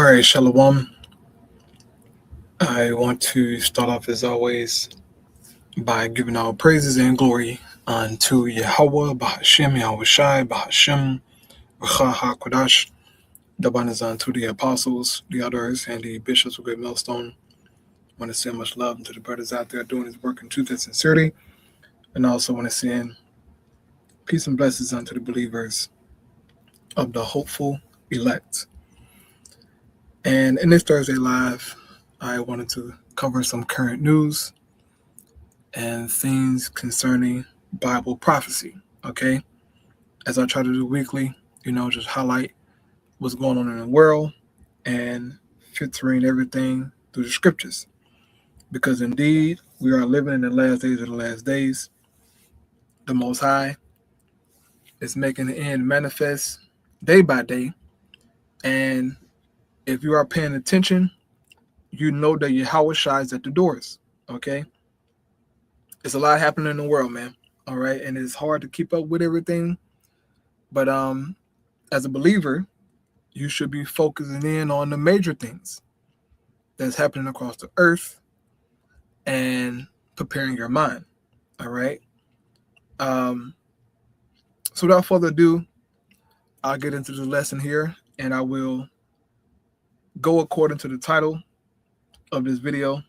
All right, Shalom. I want to start off as always by giving all praises and glory unto Yahweh, Bahashem, Yahweh Shai, Bahashem, Racha HaKodash. Daban is unto the apostles, the elders, and the bishops of Great Millstone. I want to send much love to the brothers out there doing his work in truth and sincerity. And I also want to send peace and blessings unto the believers of the hopeful elect. And in this Thursday Live, I wanted to cover some current news and things concerning Bible prophecy, okay? As I try to do weekly, just highlight what's going on in the world and filtering everything through the scriptures. Because indeed, we are living in the last days of the last days. The Most High is making the end manifest day by day. And if you are paying attention, you know that Yahweh Shai is at the doors, okay? It's a lot happening in the world, man, all right? And it's hard to keep up with everything. But as a believer, you should be focusing in on the major things that's happening across the earth and preparing your mind, all right? So without further ado, I'll get into the lesson here, and I will go according to the title of this video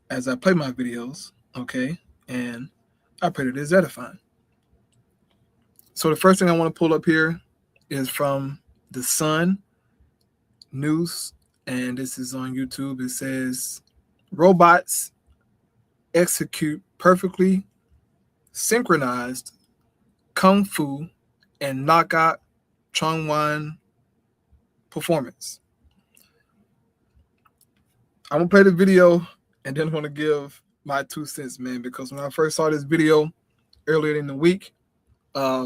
as I play my videos, okay? And I pray that it's edifying. So the first thing I want to pull up here is from the Sun News, and this is on YouTube. It says, robots execute perfectly synchronized Kung Fu and knockout Chongwan performance. I'm going to play the video and then I'm going to give my 2 cents, man, because when I first saw this video earlier in the week, I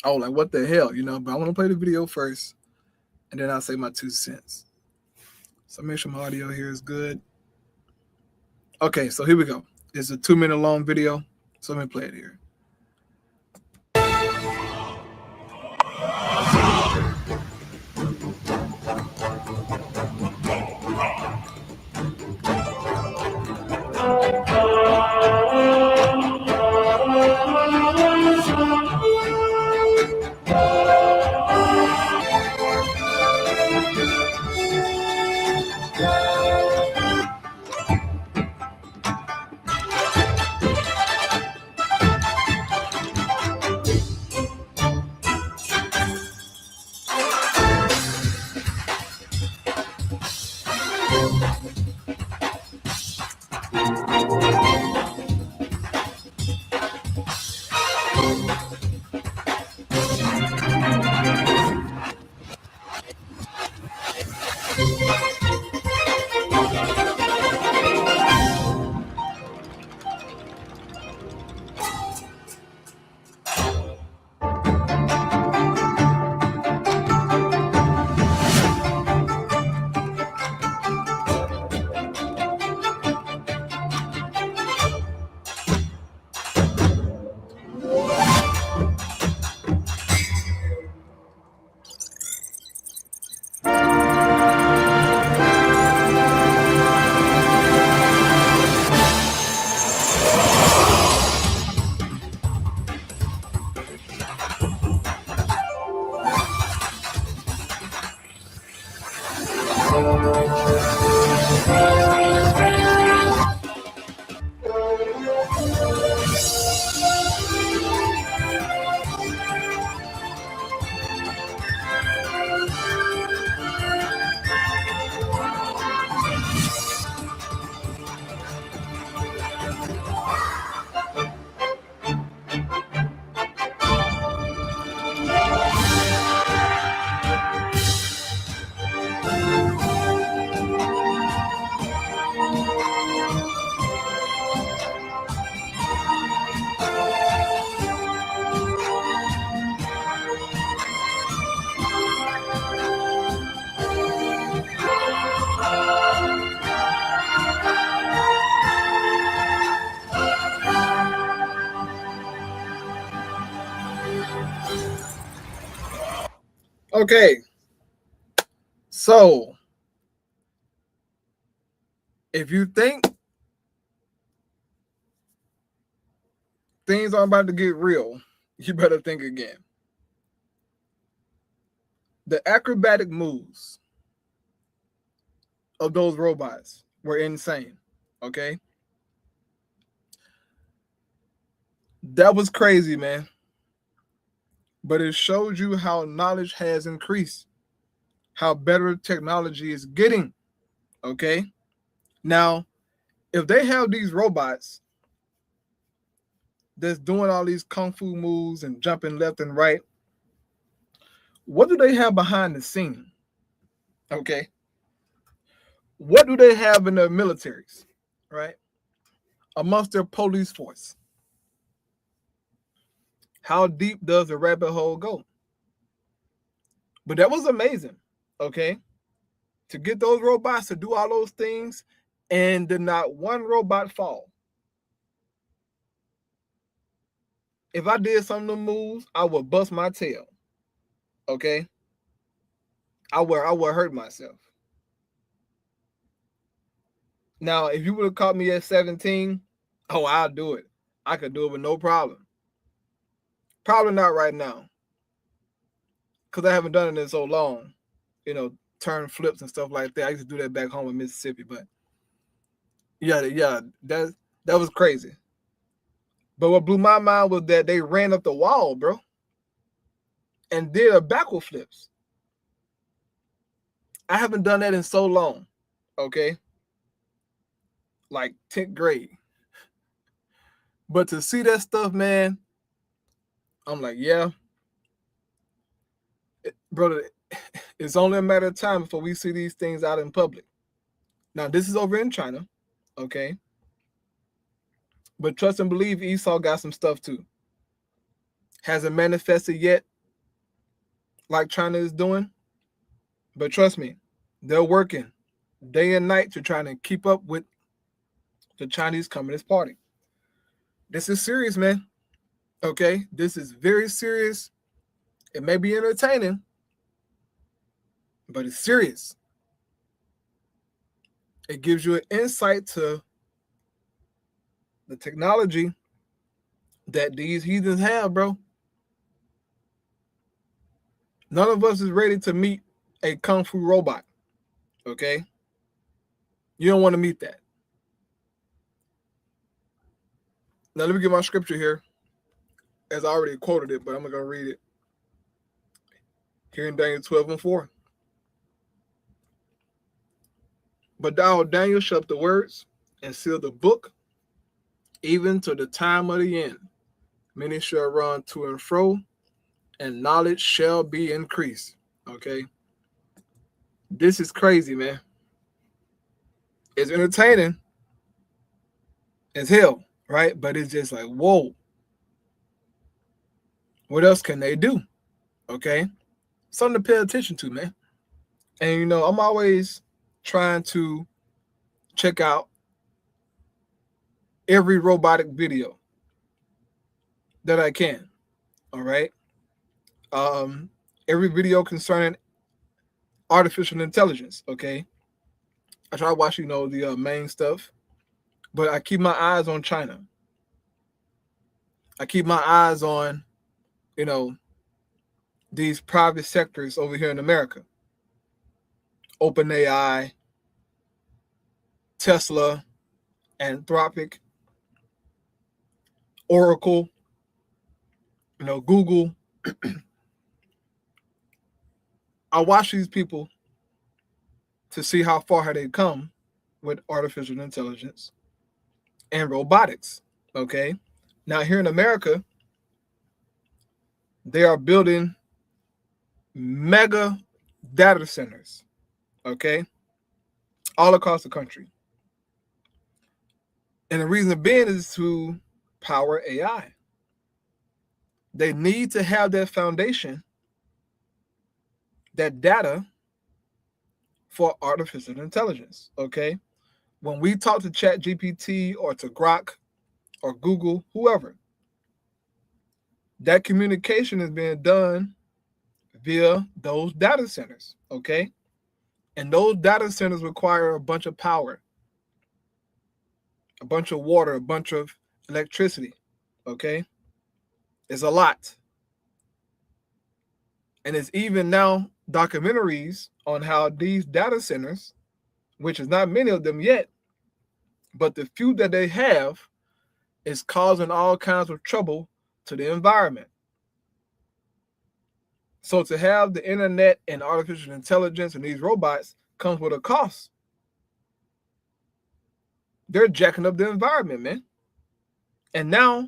was like, what the hell, but I want to play the video first and then I'll say my 2 cents. So make sure my audio here is good. Okay, so here we go. It's a 2-minute long video, so let me play it here. Okay, So, if you think things are about to get real, you better think again. The acrobatic moves of those robots were insane. Okay? That was crazy, man. But it showed you how knowledge has increased, how better technology is getting. Okay? Now, if they have these robots that's doing all these kung fu moves and jumping left and right, what do they have behind the scene? Okay? What do they have in their militaries, right? Amongst their police force? How deep does the rabbit hole go? But that was amazing, okay? To get those robots to do all those things and did not one robot fall. If I did some of them moves, I would bust my tail, okay? I would hurt myself. Now, if you would have caught me at 17, oh, I'll do it. I could do it with no problem. Probably not right now, because I haven't done it in so long. You know, turn flips and stuff like that. I used to do that back home in Mississippi, but yeah, that was crazy. But what blew my mind was that they ran up the wall, bro, and did a backward flips. I haven't done that in so long, okay? Like 10th grade. But to see that stuff, man, I'm like, yeah, brother, it's only a matter of time before we see these things out in public. Now, this is over in China, okay? But trust and believe Esau got some stuff too. Hasn't manifested yet like China is doing. But trust me, they're working day and night to try to keep up with the Chinese Communist Party. This is serious, man. Okay? This is very serious. It may be entertaining, but it's serious. It gives you an insight to the technology that these heathens have, bro. None of us is ready to meet a kung fu robot, okay? You don't want to meet that. Now, let me get my scripture here, as I already quoted it, but I'm going to read it. Here in Daniel 12:4. But thou, Daniel, shut the words and seal the book, even to the time of the end. Many shall run to and fro, and knowledge shall be increased. Okay? This is crazy, man. It's entertaining as hell, right? But it's just like, whoa. What else can they do? Okay? Something to pay attention to, man. And, you know, I'm always trying to check out every robotic video that I can. All right? Every video concerning artificial intelligence, okay? I try to watch, you know, the main stuff, but I keep my eyes on China. I keep my eyes on, you know, these private sectors over here in America. OpenAI, Tesla, Anthropic, Oracle, you know, Google. I watch these people to see how far have they come with artificial intelligence and robotics, okay? Now, here in America, they are building mega data centers, okay, all across the country. And the reason being is to power AI. They need to have that foundation, that data for artificial intelligence, okay? When we talk to ChatGPT or to Grok or Google, whoever, that communication is being done via those data centers, okay? And those data centers require a bunch of power, a bunch of water, a bunch of electricity. Okay? It's a lot. And it's even now documentaries on how these data centers, which is not many of them yet, but the few that they have is causing all kinds of trouble to the environment. So to have the internet and artificial intelligence and these robots comes with a cost. They're jacking up the environment, man. And now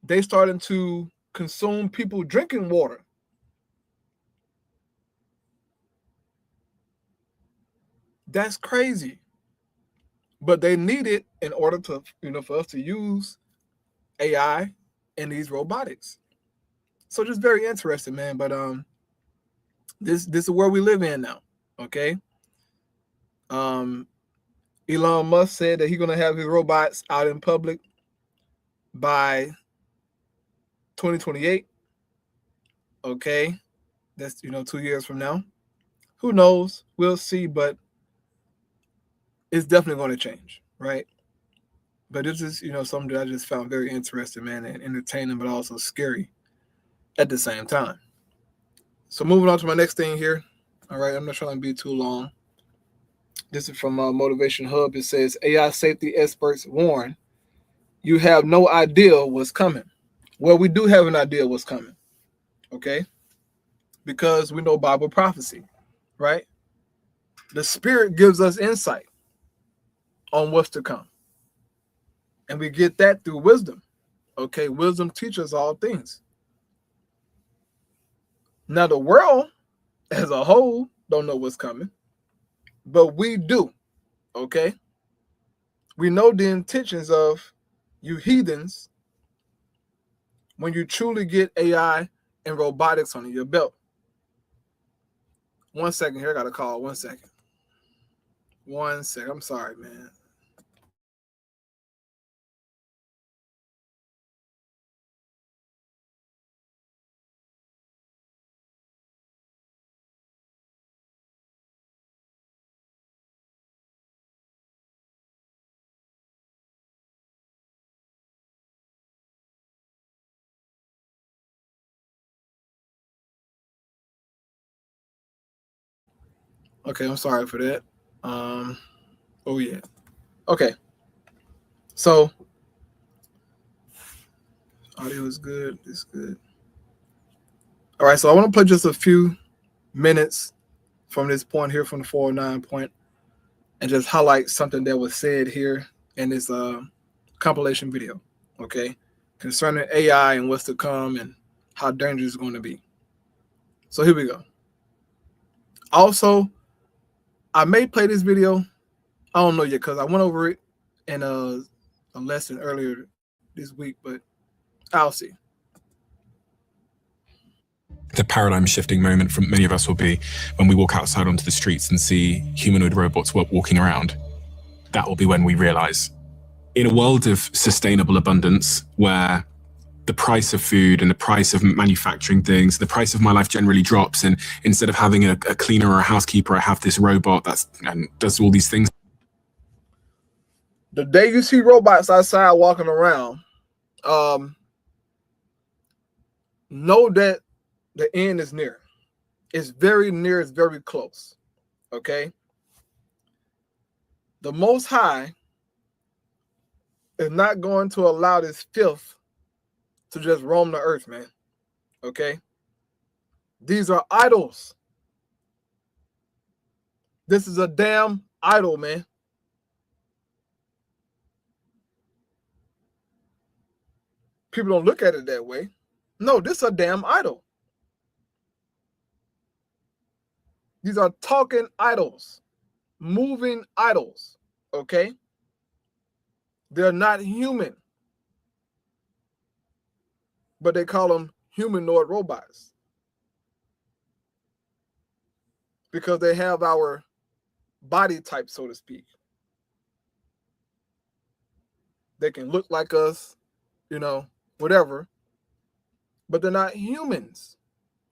they starting to consume people drinking water. That's crazy. But they need it in order to, for us to use AI and these robotics. So just very interesting, man. But this is where we live in now. Okay. Elon Musk said that he's gonna have his robots out in public by 2028. Okay. That's 2 years from now. Who knows? We'll see, but it's definitely going to change, right? But this is, something that I just found very interesting, man, and entertaining, but also scary at the same time. So moving on to my next thing here. All right, I'm not trying to be too long. This is from Motivation Hub. It says, AI safety experts warn you have no idea what's coming. Well, we do have an idea what's coming, okay? Because we know Bible prophecy, right? The Spirit gives us insight on what's to come. And we get that through wisdom. Okay, wisdom teaches all things. Now, the world as a whole don't know what's coming, but we do. Okay, we know the intentions of you heathens when you truly get AI and robotics under your belt. 1 second here, I got a call. 1 second. 1 second. I'm sorry, man. Okay, I'm sorry for that. Oh yeah. Okay. So audio is good. It's good. All right. So I want to play just a few minutes from this point here, from the 409 point, and just highlight something that was said here in this compilation video. Okay, concerning AI and what's to come and how dangerous it's going to be. So here we go. Also, I may play this video. I don't know yet because I went over it in a lesson earlier this week, but I'll see. The paradigm shifting moment for many of us will be when we walk outside onto the streets and see humanoid robots walking around. That will be when we realize, in a world of sustainable abundance, where the price of food and the price of manufacturing things, the price of my life generally drops, and instead of having a cleaner or a housekeeper, I have this robot and does all these things. The day you see robots outside walking around, know that the end is near. It's very near. It's very close. Okay. The Most High is not going to allow this filth to just roam the earth, man. Okay. These are idols. This is a damn idol, man. People don't look at it that way. No, this is a damn idol. These are talking idols, moving idols, okay? They're not human, but they call them humanoid robots because they have our body type, so to speak. They can look like us, whatever, but they're not humans.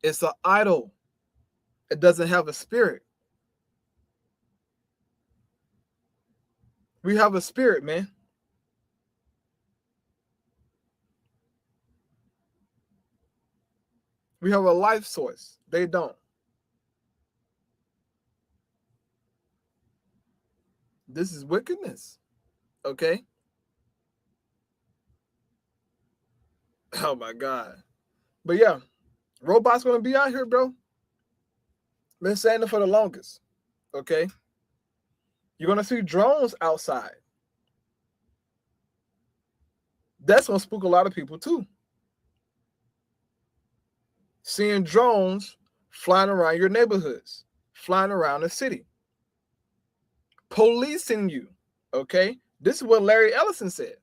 It's an idol. It doesn't have a spirit. We have a spirit, man. We have a life source. They don't. This is wickedness. Okay? Oh my God. But yeah, robots gonna be out here, bro. Been saying it for the longest. Okay? You're gonna see drones outside. That's gonna spook a lot of people too. Seeing drones flying around your neighborhoods, flying around the city, policing you. Okay? This is what Larry Ellison said.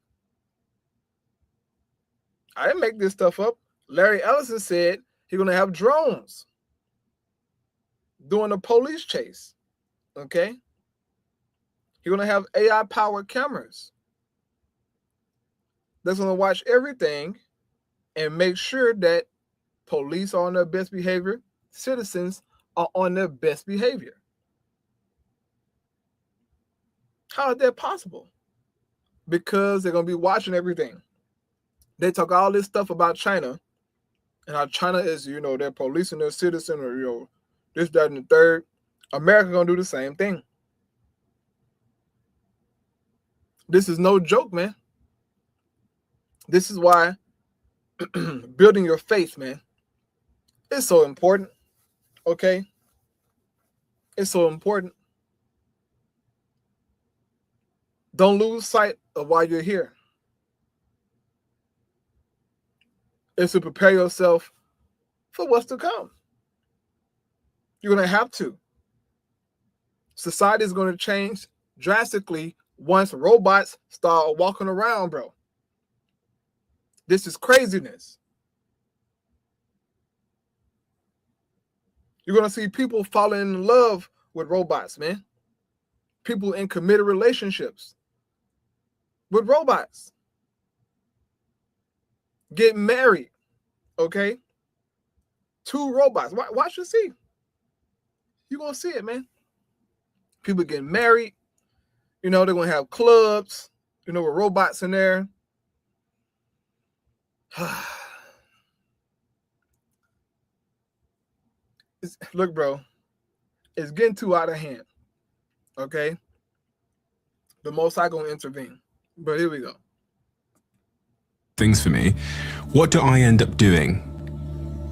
I didn't make this stuff up. Larry Ellison said he's gonna have drones doing a police chase. Okay? You're going to have AI-powered cameras that's going to watch everything and make sure that police are on their best behavior, citizens are on their best behavior. How is that possible? Because they're going to be watching everything. They talk all this stuff about China and how China is, they're policing their citizen or, this, that, and the third. America going to do the same thing. This is no joke, man. This is why building your faith, man, is so important. Okay? It's so important. Don't lose sight of why you're here. It's to prepare yourself for what's to come. You're going to have to. Society is going to change drastically once robots start walking around, bro. This is craziness. You're going to see people falling in love with robots, man. People in committed relationships with robots. Get married, okay? 2 robots. Watch and see. You're going to see it, man. People getting married. They're going to have clubs, with robots in there. Look, bro, it's getting too out of hand, okay? The Most High going to intervene. But here we go. Things for me. What do I end up doing?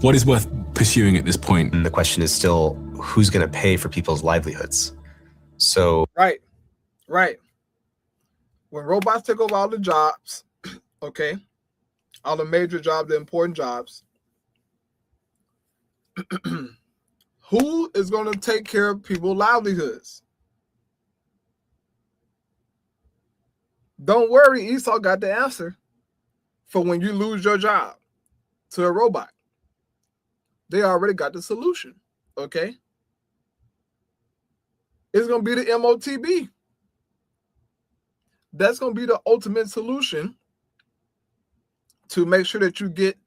What is worth pursuing at this point? And the question is still, who's going to pay for people's livelihoods? So Right. When robots take over all the jobs, okay, all the major jobs, the important jobs, who is going to take care of people's livelihoods? Don't worry, Esau got the answer for when you lose your job to a robot. They already got the solution, okay? It's going to be the MOTB. That's going to be the ultimate solution to make sure that you get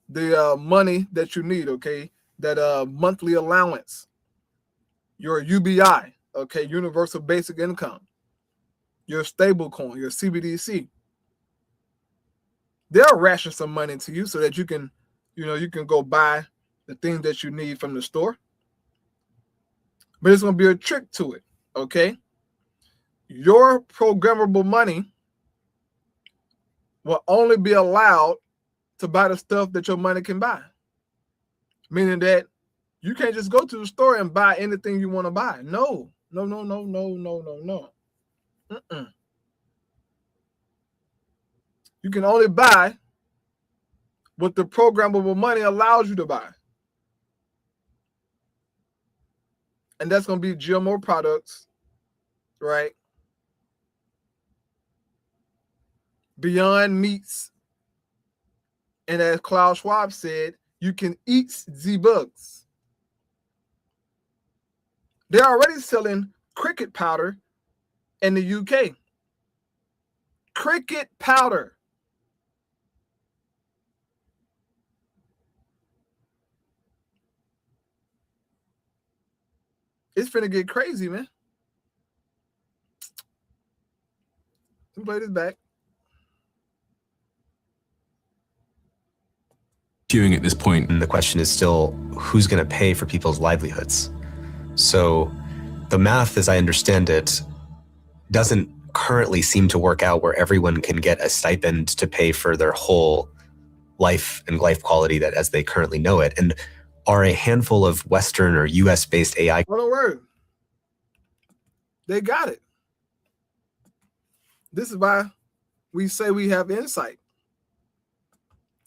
the money that you need, okay? That monthly allowance, your UBI, okay? Universal Basic Income, your stable coin, your CBDC. They'll ration some money to you so that you can, you can go buy the things that you need from the store. But it's going to be a trick to it, okay? Your programmable money will only be allowed to buy the stuff that your money can buy. Meaning that you can't just go to the store and buy anything you want to buy. No. You can only buy what the programmable money allows you to buy. And that's going to be GMO products, right? Beyond Meats. And as Klaus Schwab said, you can eat the bugs. They're already selling cricket powder in the UK. Cricket powder. It's finna get crazy, man. Let me play this back. Queuing at this point. And the question is still, who's going to pay for people's livelihoods? So the math, as I understand it, doesn't currently seem to work out where everyone can get a stipend to pay for their whole life and life quality that as they currently know it. And are a handful of Western or US-based AI... Well, don't worry. They got it. This is why we say we have insight.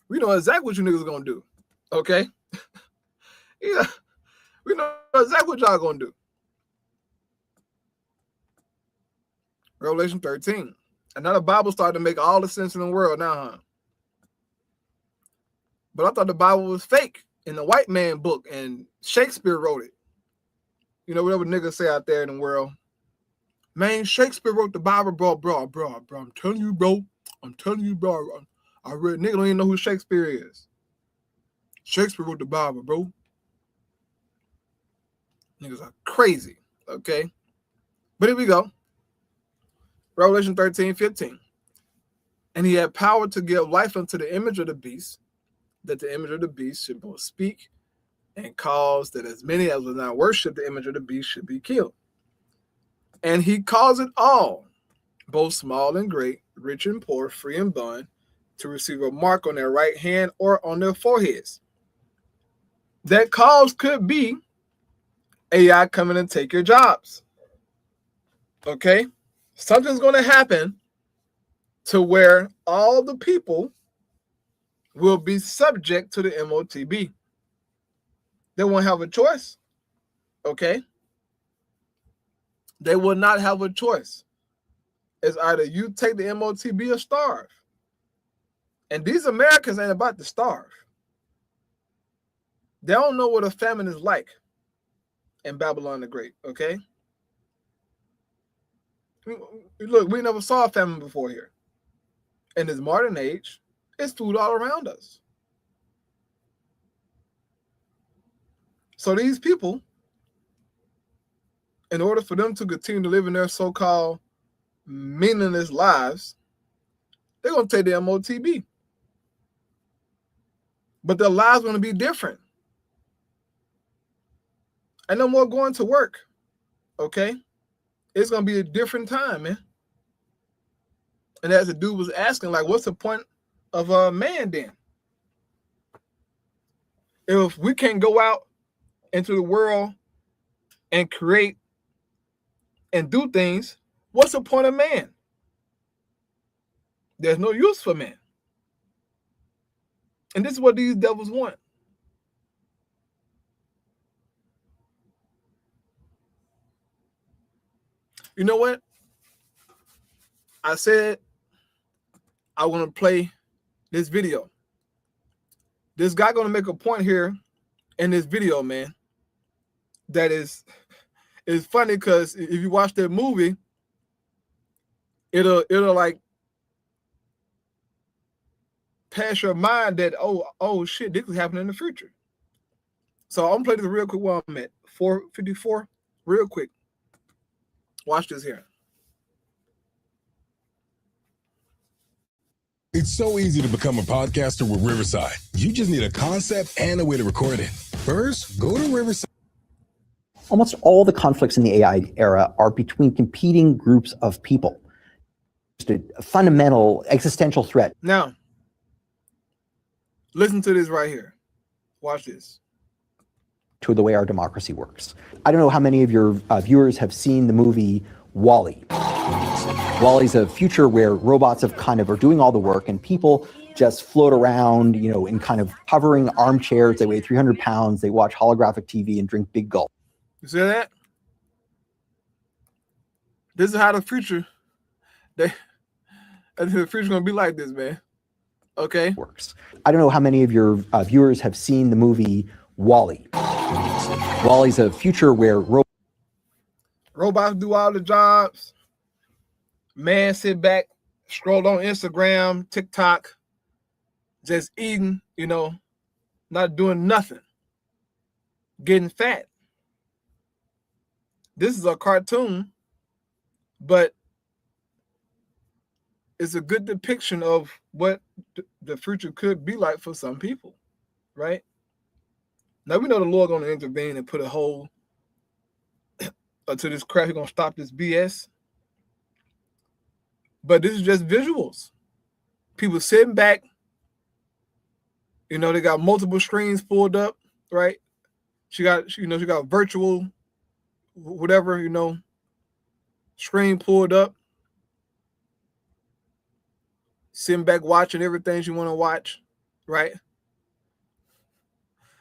We know exactly what you niggas are going to do. Okay? Yeah. We know exactly what y'all going to do. Revelation 13. And now the Bible started to make all the sense in the world now, huh? But I thought the Bible was fake in the white man book and Shakespeare wrote it. You know, whatever niggas say out there in the world. Man, Shakespeare wrote the Bible, bro. I'm telling you, bro. I read, nigga don't even know who Shakespeare is. Shakespeare wrote the Bible, bro. Niggas are crazy, okay? But here we go. Revelation 13:15. And he had power to give life unto the image of the beast, that the image of the beast should both speak and cause that as many as will not worship the image of the beast should be killed. And he caused it all, both small and great, rich and poor, free and bond, to receive a mark on their right hand or on their foreheads. That cause could be AI coming and take your jobs. Okay? Something's going to happen to where all the people will be subject to the MOTB. They won't have a choice. Okay? They will not have a choice. It's either you take the MOTB or starve. And these Americans ain't about to starve. They don't know what a famine is like in Babylon the Great, okay? Look, we never saw a famine before here. In this modern age, it's food all around us. So these people, in order for them to continue to live in their so-called meaningless lives, they're going to take the MOTB. But their lives are going to be different. And no more going to work, okay? It's going to be a different time, man. And as the dude was asking, like, what's the point of a man then? If we can't go out into the world and create and do things, what's the point of man? There's no use for man. And this is what these devils want. You know what? I said I want to play this video. This guy going to make a point here in this video, man, that is funny because if you watch that movie, it'll like pass your mind that, oh shit, this is happening in the future. So I'm gonna play this real quick while I'm at 4:54, real quick. Watch this here. It's so easy to become a podcaster with Riverside. You just need a concept and a way to record it. First, go to Riverside. Almost all the conflicts in the AI era are between competing groups of people. Just a fundamental existential threat. Now, listen to this right here. Watch this. To the way our democracy works. I don't know how many of your viewers have seen the movie WALL-E. WALL-E's a future where robots are doing all the work and people just float around, in kind of hovering armchairs. They weigh 300 pounds. They watch holographic TV and drink big gulps. You see that? This is how the future, the future's gonna be like this, man. Okay. Works. I don't know how many of your viewers have seen the movie WALL-E. WALL-E's a future where robots do all the jobs. Man sit back, scroll on Instagram, TikTok, just eating, not doing nothing, getting fat. This is a cartoon, but it's a good depiction of what the future could be like for some people, right? Now we know the Lord going to intervene and put a hold to this crap. He's going to stop this BS. But this is just visuals. People sitting back. You know, they got multiple screens pulled up, right? She got virtual, whatever, screen pulled up. Sitting back watching everything you want to watch, right?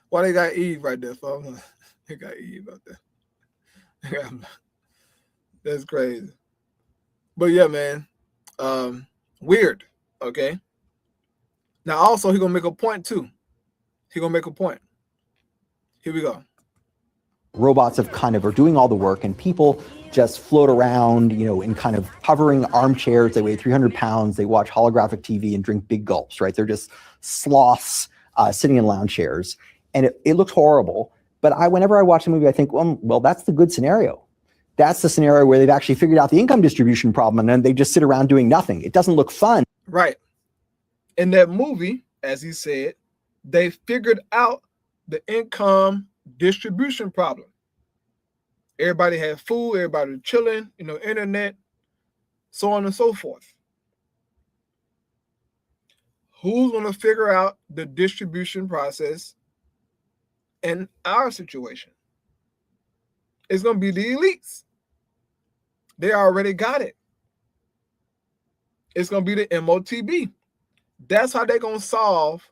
Why they got Eve right there, folks? They got Eve out there. That's crazy. But yeah, man. Weird. Okay. Now also he's gonna make a point too. He's gonna make a point. Here we go. Robots are doing all the work, and people just float around, in kind of hovering armchairs. They weigh 300 pounds. They watch holographic TV and drink big gulps, right? They're just sloths sitting in lounge chairs. And it looks horrible. But whenever I watch the movie, I think, well, that's the good scenario. That's the scenario where they've actually figured out the income distribution problem, and then they just sit around doing nothing. It doesn't look fun. Right. In that movie, as he said, they figured out the income distribution problem. Everybody had food, everybody chilling, internet, so on and so forth. Who's going to figure out the distribution process in our situation? It's going to be the elites. They already got it. It's going to be the MOTB. That's how they're going to solve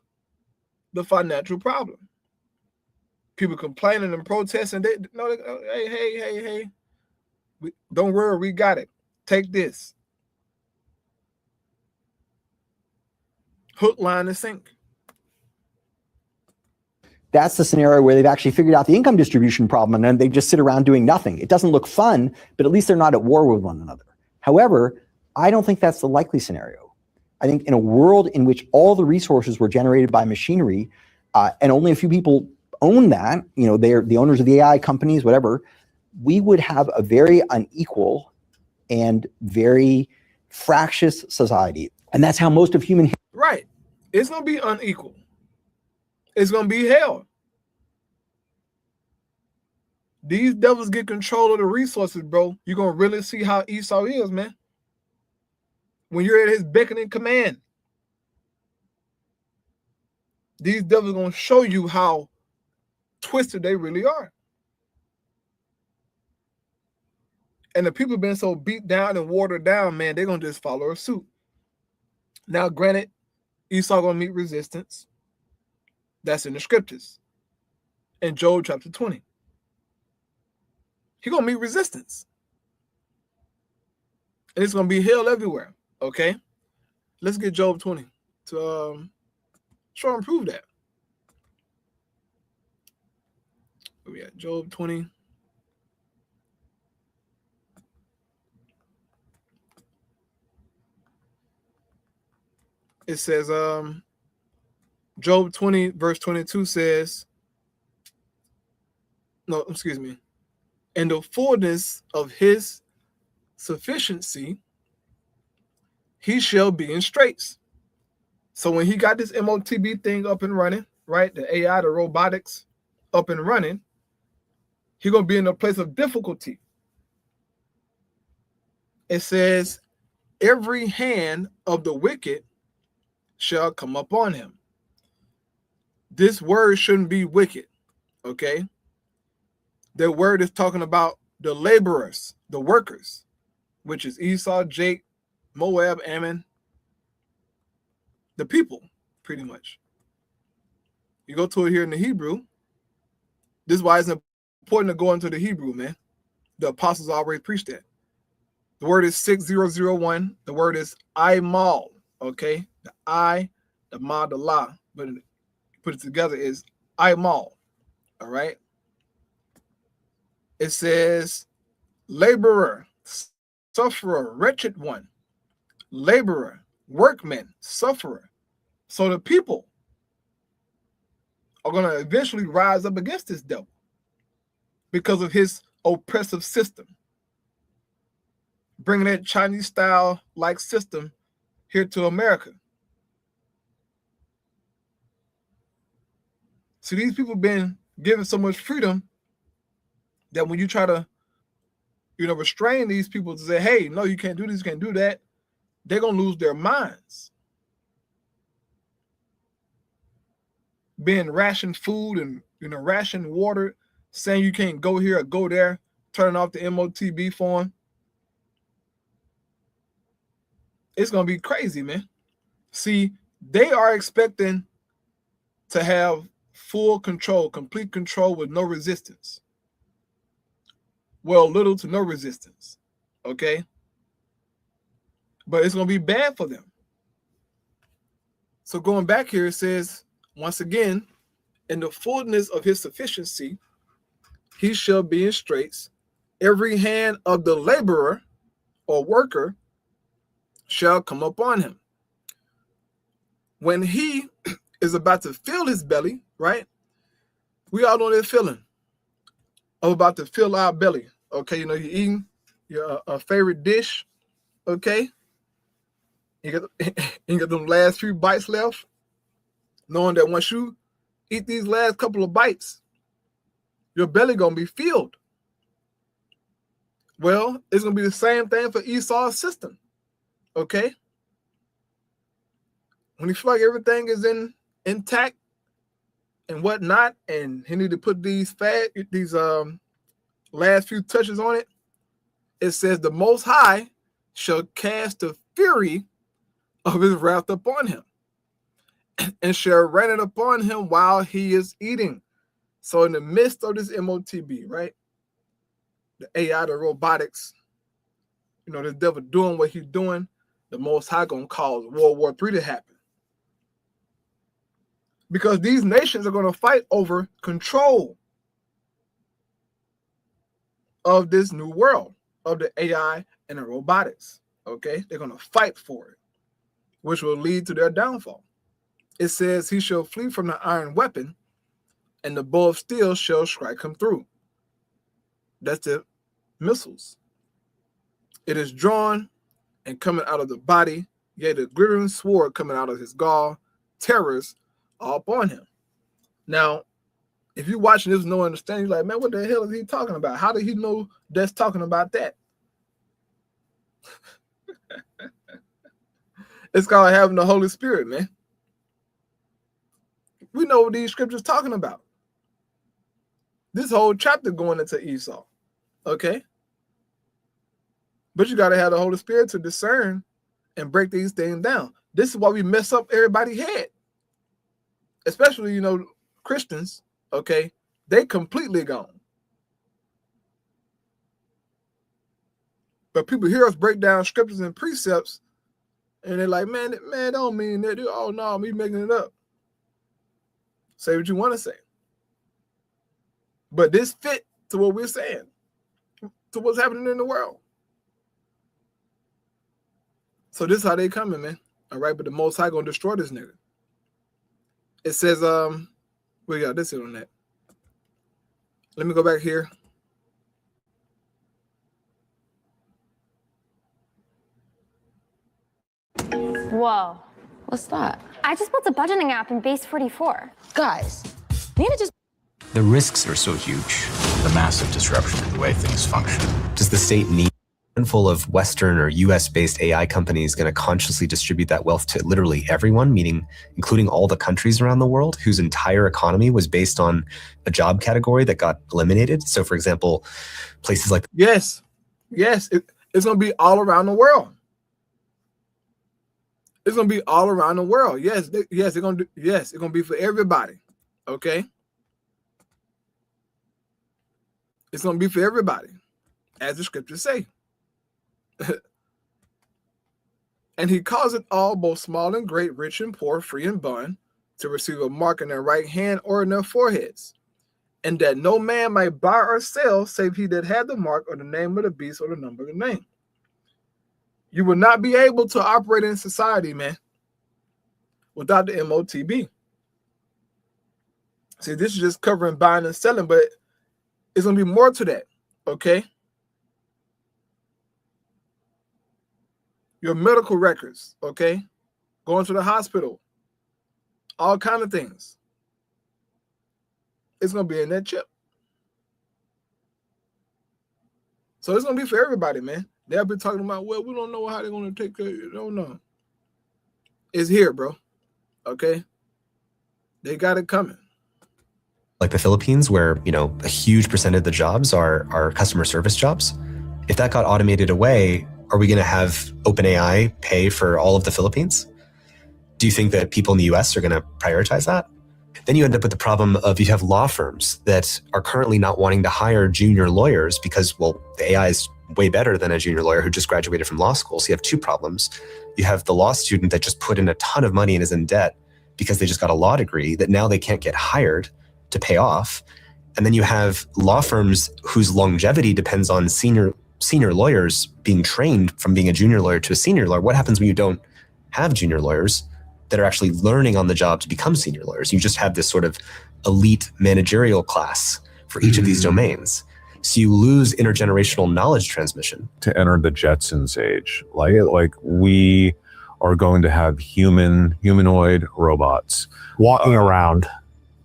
the financial problem. People complaining and protesting. Hey. Don't worry, we got it. Take this. Hook, line, and sink. That's the scenario where they've actually figured out the income distribution problem, and then they just sit around doing nothing. It doesn't look fun, but at least they're not at war with one another. However, I don't think that's the likely scenario. I think in a world in which all the resources were generated by machinery, and only a few people own that, they're the owners of the AI companies, whatever, we would have a very unequal and very fractious society. And that's how most of human history. Right. It's going to be unequal. It's going to be hell. These devils get control of the resources, bro. You're going to really see how Esau is, man. When you're at his beckoning command. These devils are going to show you how twisted they really are. And the people being so beat down and watered down, man, they're going to just follow suit. Now, granted, Esau going to meet resistance. That's in the scriptures. In Job chapter 20. He's going to meet resistance. And it's going to be hell everywhere. Okay? Let's get Job 20 to show and prove that. Where we at? Job 20. It says, Job 20, verse 22 says, in the fullness of his sufficiency, he shall be in straits. So when he got this MOTB thing up and running, right, the AI, the robotics up and running, he's going to be in a place of difficulty. It says, every hand of the wicked shall come upon him. This word shouldn't be wicked, okay? The word is talking about the laborers, the workers, which is Esau, Jake, Moab, Ammon, the people, pretty much. You go to it here in the Hebrew. This is why it's important to go into the Hebrew, man. The apostles already preached that. The word is 6001. The word is Imal, okay? The I, the Ma, the La, but put it together is Imal, all right? It says laborer, sufferer, wretched one, laborer, workman, sufferer. So the people are going to eventually rise up against this devil because of his oppressive system, bringing that Chinese style like system here to America. See, these people been given so much freedom that when you try to, restrain these people to say, hey, no, you can't do this, you can't do that, they're going to lose their minds. Being rationed food and, rationed water, saying you can't go here or go there, turning off the MOTB for them. It's going to be crazy, man. See, they are expecting to have full control, complete control with no resistance. Well, little to no resistance, okay? But it's going to be bad for them. So going back here, it says, once again, in the fullness of his sufficiency, he shall be in straits. Every hand of the laborer or worker shall come upon him. When he is about to fill his belly, right? We all know that feeling of about to fill our belly. Okay, you're eating your favorite dish. Okay, you got them last few bites left, knowing that once you eat these last couple of bites, your belly gonna be filled. Well, it's gonna be the same thing for Esau's system. Okay, when you feel like everything is intact and whatnot, and he need to put these last few touches on it, it says the Most High shall cast the fury of his wrath upon him and shall rain it upon him while he is eating. So in the midst of this MOTB, right, the AI, the robotics, the devil doing what he's doing, the Most High gonna cause World War III to happen. Because these nations are going to fight over control of this new world, of the AI and the robotics. Okay? They're going to fight for it, which will lead to their downfall. It says, he shall flee from the iron weapon, and the bow of steel shall strike him through. That's the missiles. It is drawn and coming out of the body, yea, the glittering sword coming out of his gall, terrors all upon him. Now, if you're watching this, no understanding, you're like, man, what the hell is he talking about? How did he know that's talking about that? It's called having the Holy Spirit, man. We know what these scriptures talking about. This whole chapter going into Esau, okay? But you got to have the Holy Spirit to discern and break these things down. This is why we mess up everybody's head. Especially, Christians, okay, they completely gone. But people hear us break down scriptures and precepts, and they're like, man, don't mean that. Oh, no, me making it up. Say what you want to say. But this fit to what we're saying, to what's happening in the world. So this is how they coming, man. All right, but the Most High gonna destroy this nigga. It says, we got this on that. Let me go back here. Whoa. What's that? I just built a budgeting app in Base 44. Guys, Nina just... The risks are so huge, the massive disruption in the way things function. Does the state need a handful of Western or US-based AI companies going to consciously distribute that wealth to literally everyone, meaning including all the countries around the world whose entire economy was based on a job category that got eliminated? So, for example, places like... Yes, it's going to be all around the world. It's going to be all around the world. Yes, it's going to be for everybody. Okay? It's going to be for everybody, as the scriptures say. And he causeth all, both small and great, rich and poor, free and bond, to receive a mark in their right hand or in their foreheads, and that no man might buy or sell, save he that had the mark or the name of the beast or the number of the name. You will not be able to operate in society, man, without the MOTB. See, this is just covering buying and selling, but it's going to be more to that, okay? Your medical records, okay? Going to the hospital, all kind of things. It's going to be in that chip. So it's going to be for everybody, man. They'll be talking about, well, we don't know how they're going to take care of you. Don't know. It's here, bro. Okay? They got it coming. Like the Philippines, where, a huge percent of the jobs are customer service jobs. If that got automated away, are we going to have OpenAI pay for all of the Philippines? Do you think that people in the US are going to prioritize that? Then you end up with the problem of you have law firms that are currently not wanting to hire junior lawyers because, well, the AI is way better than a junior lawyer who just graduated from law school. So you have two problems. You have the law student that just put in a ton of money and is in debt because they just got a law degree that now they can't get hired to pay off. And then you have law firms whose longevity depends on senior lawyers being trained from being a junior lawyer to a senior lawyer. What happens when you don't have junior lawyers that are actually learning on the job to become senior lawyers? You just have this sort of elite managerial class for each of these domains. So you lose intergenerational knowledge transmission. To enter the Jetsons age, like we are going to have humanoid robots walking around.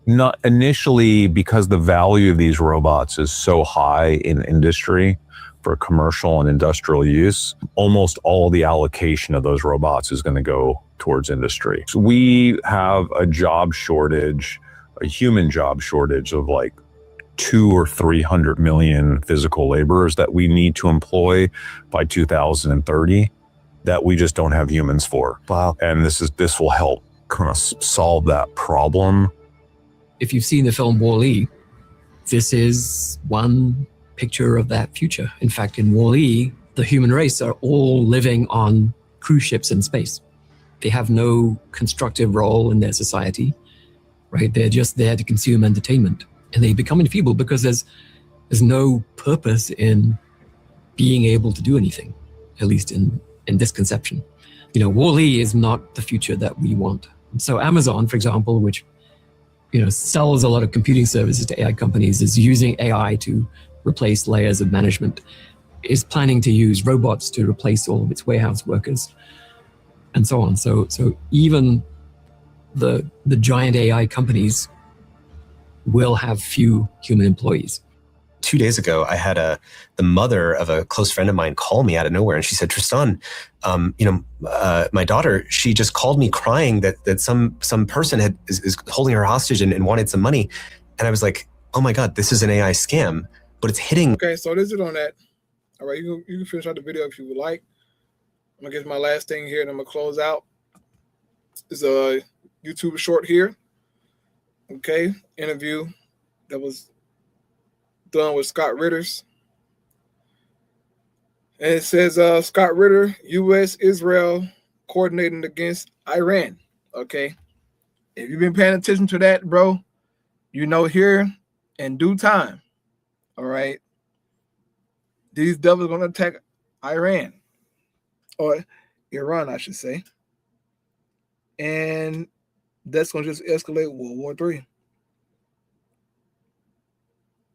Not initially, because the value of these robots is so high in industry for commercial and industrial use, almost all the allocation of those robots is going to go towards industry. So we have a job shortage, a human job shortage of like 200 or 300 million physical laborers that we need to employ by 2030 that we just don't have humans for. Wow. And this will help kind of solve that problem. If you've seen the film WALL-E, this is one picture of that future. In fact, in WALL-E, the human race are all living on cruise ships in space. They have no constructive role in their society, right? They're just there to consume entertainment. And they become enfeebled because there's no purpose in being able to do anything, at least in this conception. WALL-E is not the future that we want. So Amazon, for example, which sells a lot of computing services to AI companies, is using AI to replace layers of management, is planning to use robots to replace all of its warehouse workers, and so on. So even the giant AI companies will have few human employees. 2 days ago, I had the mother of a close friend of mine call me out of nowhere, and she said, "Tristan, my daughter, she just called me crying that some person is holding her hostage and wanted some money." And I was like, "Oh my God, this is an AI scam, but it's hitting." Okay, so this is on that. All right, you can finish out the video if you would like. I'm gonna get my last thing here, and I'm gonna close out. It's a YouTube short here. Okay, interview that was done with Scott Ritters. And it says Scott Ritter, U.S. Israel coordinating against Iran. Okay. If you've been paying attention to that, bro, here in due time, all right, these devils are going to attack Iran, or Iran, I should say. And that's going to just escalate World War III.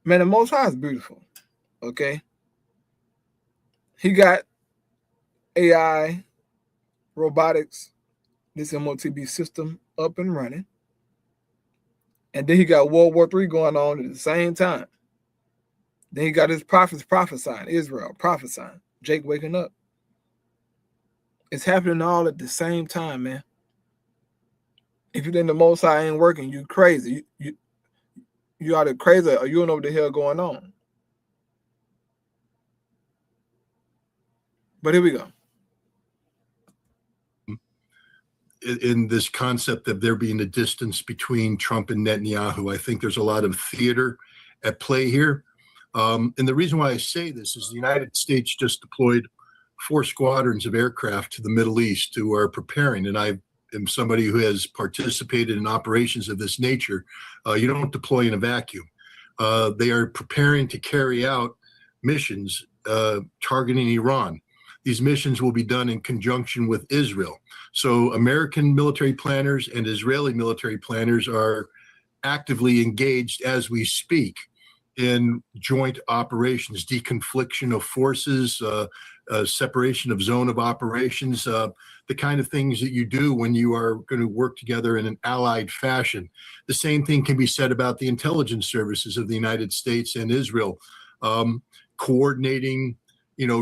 Man, the Most High is beautiful, okay? He got AI, robotics, this MOTB system up and running. And then he got World War III going on at the same time. Then he got his prophets prophesying, Israel prophesying, Jake waking up. It's happening all at the same time, man. If you think the Most High ain't working, you crazy. You either crazy or you don't know what the hell going on. But here we go. In this concept of there being a distance between Trump and Netanyahu, I think there's a lot of theater at play here. And the reason why I say this is the United States just deployed 4 squadrons of aircraft to the Middle East who are preparing. And I am somebody who has participated in operations of this nature. You don't deploy in a vacuum. They are preparing to carry out missions targeting Iran. These missions will be done in conjunction with Israel. So American military planners and Israeli military planners are actively engaged as we speak. in joint operations, deconfliction of forces, separation of zone of operations, the kind of things that you do when you are going to work together in an allied fashion. The same thing can be said about the intelligence services of the United States and Israel, coordinating,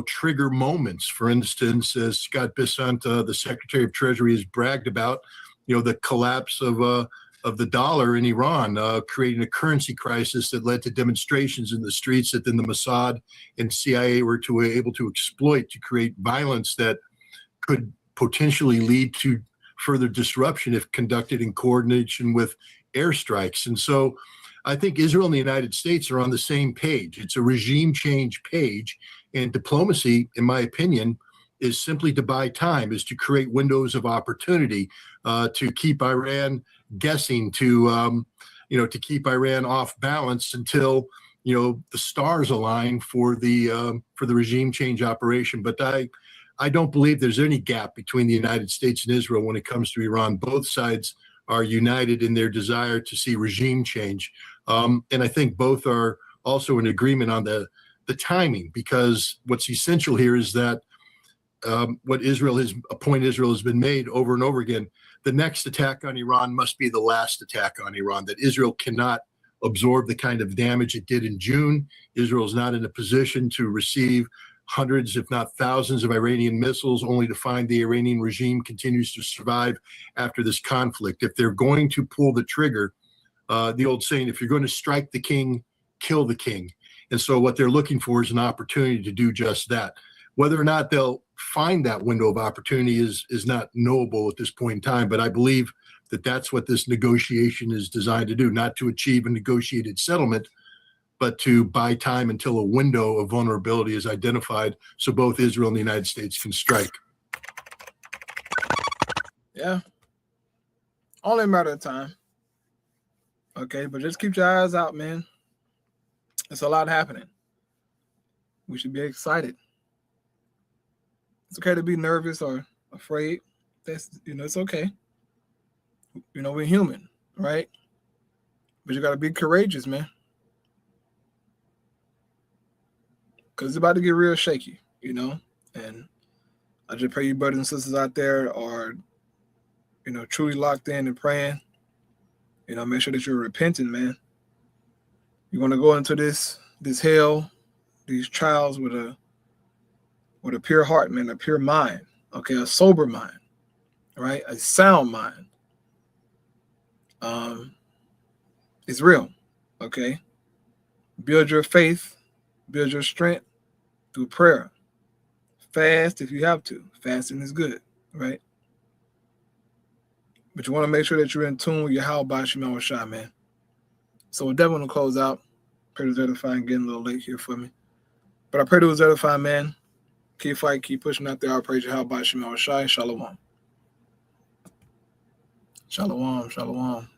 trigger moments. For instance, as Scott Bessent, the Secretary of Treasury, has bragged about, the collapse of the dollar in Iran, creating a currency crisis that led to demonstrations in the streets that then the Mossad and CIA were able to exploit to create violence that could potentially lead to further disruption if conducted in coordination with airstrikes. And so I think Israel and the United States are on the same page. It's a regime change page, and diplomacy, in my opinion, is simply to buy time, is to create windows of opportunity, to keep Iran guessing, to keep Iran off balance until the stars align for the regime change operation. But I don't believe there's any gap between the United States and Israel when it comes to Iran. Both sides are united in their desire to see regime change, and I think both are also in agreement on the timing, because what's essential here is that a point Israel has been made over and over again. The next attack on Iran must be the last attack on Iran, that Israel cannot absorb the kind of damage it did in June. Israel is not in a position to receive hundreds, if not thousands, of Iranian missiles, only to find the Iranian regime continues to survive after this conflict. If they're going to pull the trigger, the old saying, if you're going to strike the king, kill the king. And so what they're looking for is an opportunity to do just that. Whether or not they'll find that window of opportunity is not knowable at this point in time, but I believe that that's what this negotiation is designed to do, not to achieve a negotiated settlement, but to buy time until a window of vulnerability is identified so both Israel and the United States can strike. Yeah. Only a matter of time. Okay, but just keep your eyes out, man. It's a lot happening. We should be excited. It's okay to be nervous or afraid. It's okay. We're human, right? But you got to be courageous, man. Because it's about to get real shaky, And I just pray you brothers and sisters out there are, truly locked in and praying. Make sure that you're repenting, man. You want to go into this hell, these trials with a pure heart, man, a pure mind, okay, a sober mind, right, a sound mind. It's real, okay. Build your faith, build your strength through prayer. Fast if you have to. Fasting is good, right? But you want to make sure that you're in tune with your Yahweh Shema Shai, man. So we're definitely going to close out. Pray to edify and getting a little late here for me. But I pray to edify, man. Keep fighting, keep pushing out there. I pray to Yahweh Shema Shai. Shalom. Shalom, shalom.